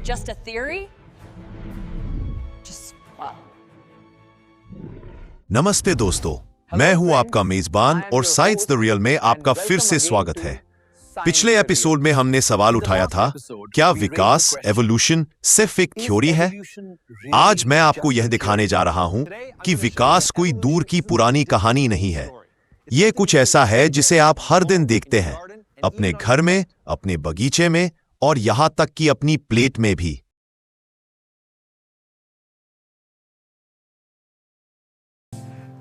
just a theory? Just नमस्ते दोस्तों, मैं हूं आपका मेजबान और साइंस द रियल में आपका फिर से स्वागत है। पिछले एपिसोड में हमने सवाल उठाया था, क्या विकास एवोल्यूशन सिर्फ एक थ्योरी है? आज मैं आपको यह दिखाने जा रहा हूं कि विकास कोई दूर की पुरानी कहानी नहीं है। यह कुछ ऐसा है जिसे आप हर दिन देखते हैं, अपने घर में, अपने बगीचे में और यहां तक कि अपनी प्लेट में भी।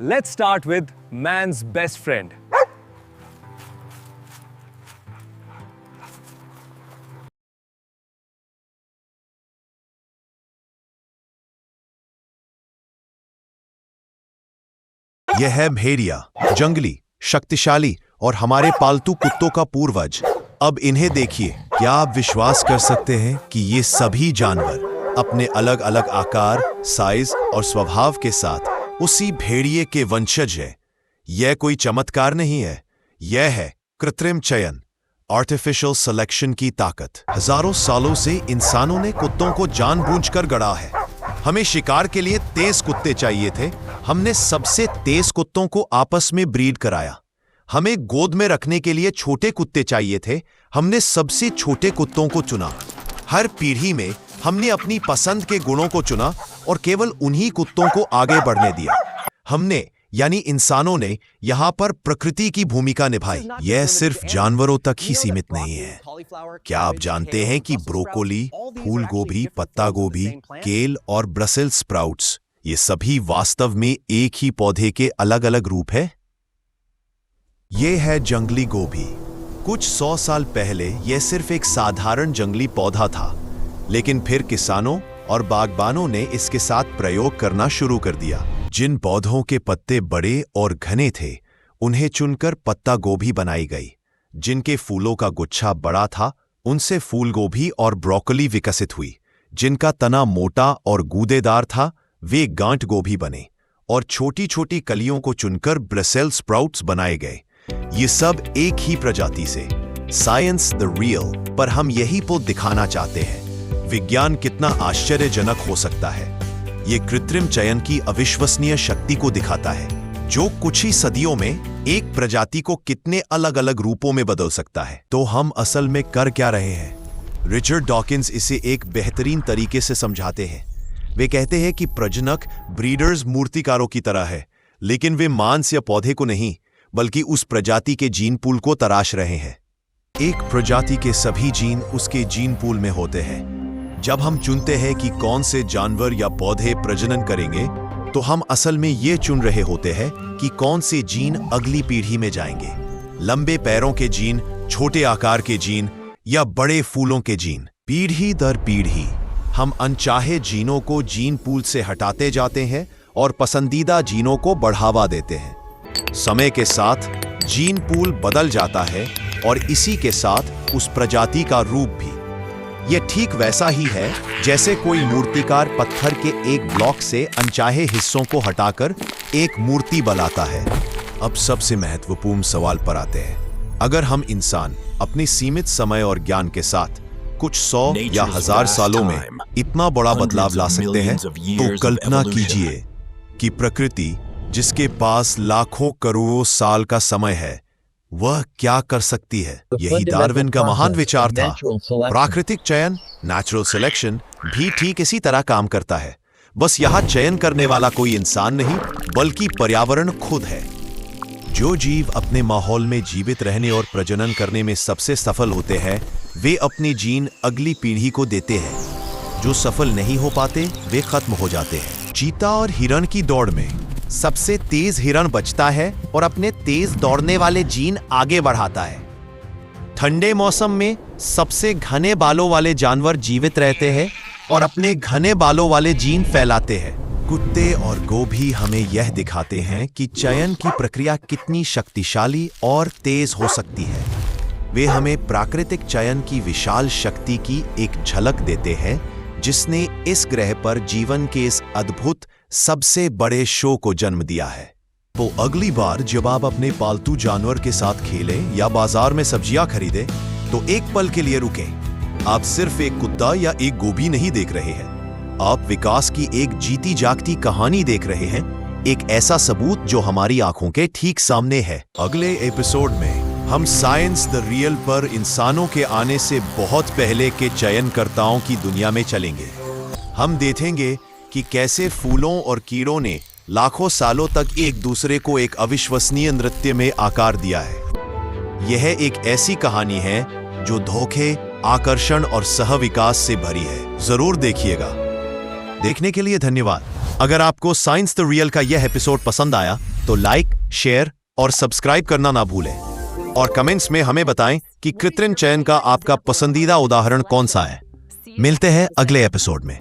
Let's start with man's best friend. यह है भेड़िया, जंगली, शक्तिशाली और हमारे पालतू कुत्तों का पूर्वज। अब इन्हें देखिए, क्या आप विश्वास कर सकते हैं कि ये सभी जानवर अपने अलग अलग आकार, साइज और स्वभाव के साथ उसी भेड़िए के वंशज है? यह कोई चमत्कार नहीं है, यह है कृत्रिम चयन, आर्टिफिशियल सिलेक्शन की ताकत। हजारों सालों से इंसानों ने कुत्तों को जानबूझकर गढ़ा है। हमें शिकार के लिए तेज कुत्ते चाहिए थे, हमने सबसे तेज कुत्तों को आपस में ब्रीड कराया। हमें गोद में रखने के लिए छोटे कुत्ते चाहिए थे, हमने सबसे छोटे कुत्तों को चुना। हर पीढ़ी में हमने अपनी पसंद के गुणों को चुना और केवल उन्हीं कुत्तों को आगे बढ़ने दिया। हमने यानी इंसानों ने यहां पर प्रकृति की भूमिका निभाई। यह सिर्फ जानवरों तक ही सीमित नहीं है। क्या आप जानते हैं कि ब्रोकोली, फूल गोभी, पत्ता गोभी, केल और ब्रसेल्स स्प्राउट्स, ये सभी वास्तव में एक ही पौधे के अलग अलग रूप हैं? यह है जंगली गोभी। कुछ 100 साल पहले यह सिर्फ एक साधारण जंगली पौधा था, लेकिन फिर किसानों और बागबानों ने इसके साथ प्रयोग करना शुरू कर दिया। जिन पौधों के पत्ते बड़े और घने थे, उन्हें चुनकर पत्ता गोभी बनाई गई। जिनके फूलों का गुच्छा बड़ा था, उनसे फूल गोभी और ब्रोकोली विकसित हुई। जिनका तना मोटा और गूदेदार था, वे गांठ गोभी बने और छोटी छोटी कलियों को चुनकर ब्रसेल्स स्प्राउट्स बनाए गए। ये सब एक ही प्रजाति से। साइंस द रियल पर हम यही तो दिखाना चाहते हैं, विज्ञान कितना आश्चर्यजनक हो सकता है। ये कृत्रिम चयन की अविश्वसनीय शक्ति को दिखाता है, जो कुछ ही सदियों में एक प्रजाति को कितने अलग अलग रूपों में बदल सकता है। तो हम असल में कर क्या रहे हैं? रिचर्ड डॉकिंस इसे एक बेहतरीन तरीके से समझाते हैं। वे कहते हैं कि प्रजनक ब्रीडर्स मूर्तिकारों की तरह है, लेकिन वे मांस या पौधे को नहीं, बल्कि उस प्रजाति के जीन पूल को तराश रहे हैं। एक प्रजाति के सभी जीन उसके जीन पूल में होते हैं। जब हम चुनते हैं कि कौन से जानवर या पौधे प्रजनन करेंगे, तो हम असल में ये चुन रहे होते हैं कि कौन से जीन अगली पीढ़ी में जाएंगे। लंबे पैरों के जीन, छोटे आकार के जीन या बड़े फूलों के जीन। पीढ़ी दर पीढ़ी हम अनचाहे जीनों को जीन पूल से हटाते जाते हैं और पसंदीदा जीनों को बढ़ावा देते हैं। समय के साथ जीन पूल बदल जाता है और इसी के साथ उस प्रजाति का रूप भी। यह ठीक वैसा ही है जैसे कोई मूर्तिकार पत्थर के एक ब्लॉक से अनचाहे हिस्सों को हटाकर एक मूर्ति बनाता है। अब सबसे महत्वपूर्ण सवाल पर आते हैं। अगर हम इंसान अपने सीमित समय और ज्ञान के साथ कुछ 100 या 1000 सालों में इतना बड़ा बदलाव ला सकते हैं, तो कल्पना कीजिए कि प्रकृति, जिसके पास लाखों करोड़ों साल का समय है, वह क्या कर सकती है। यही डार्विन का महान विचार था। प्राकृतिक चयन, नेचुरल सिलेक्शन भी ठीक इसी तरह काम करता है। बस यहाँ चयन करने वाला कोई इंसान नहीं, बल्कि पर्यावरण खुद है। जो जीव अपने माहौल में जीवित रहने और प्रजनन करने में सबसे सफल होते हैं, वे अपने जीन अगली पीढ़ी को देते हैं। जो सफल नहीं हो पाते, वे खत्म हो जाते हैं। चीता और हिरण की दौड़ में सबसे तेज हिरण बचता है और अपने तेज दौड़ने वाले जीन आगे बढ़ाता है। ठंडे मौसम में सबसे घने बालों वाले जानवर जीवित रहते हैं और अपने घने बालों वाले जीन फैलाते हैं। कुत्ते और गोभी हमें यह दिखाते हैं कि चयन की प्रक्रिया कितनी शक्तिशाली और तेज हो सकती है। वे हमें प्राकृतिक चयन की विशाल शक्ति की एक झलक देते हैं, जिसने इस ग्रह पर जीवन के इस अद्भुत सबसे बड़े शो को जन्म दिया है। तो अगली बार जब आप अपने पालतू जानवर के साथ खेलें या बाजार में सब्जियां खरीदें, तो एक पल के लिए रुकें। आप सिर्फ एक कुत्ता या एक गोभी नहीं देख रहे हैं, आप विकास की एक जीती जागती कहानी देख रहे हैं, एक ऐसा सबूत जो हमारी आंखों के ठीक सामने है। अगले एपिसोड में हम साइंस द रियल पर इंसानों के आने से बहुत पहले के चयनकर्ताओं की दुनिया में चलेंगे। हम देखेंगे कि कैसे फूलों और कीड़ों ने लाखों सालों तक एक दूसरे को एक अविश्वसनीय नृत्य में आकार दिया है। यह एक ऐसी कहानी है जो धोखे, आकर्षण और सहविकास से भरी है। जरूर देखिएगा। देखने के लिए धन्यवाद। अगर आपको साइंस द रियल का यह एपिसोड पसंद आया तो लाइक, शेयर और सब्सक्राइब करना ना भूलें और कमेंट्स में हमें बताएं कि कृत्रिम चयन का आपका पसंदीदा उदाहरण कौन सा है। मिलते हैं अगले एपिसोड में।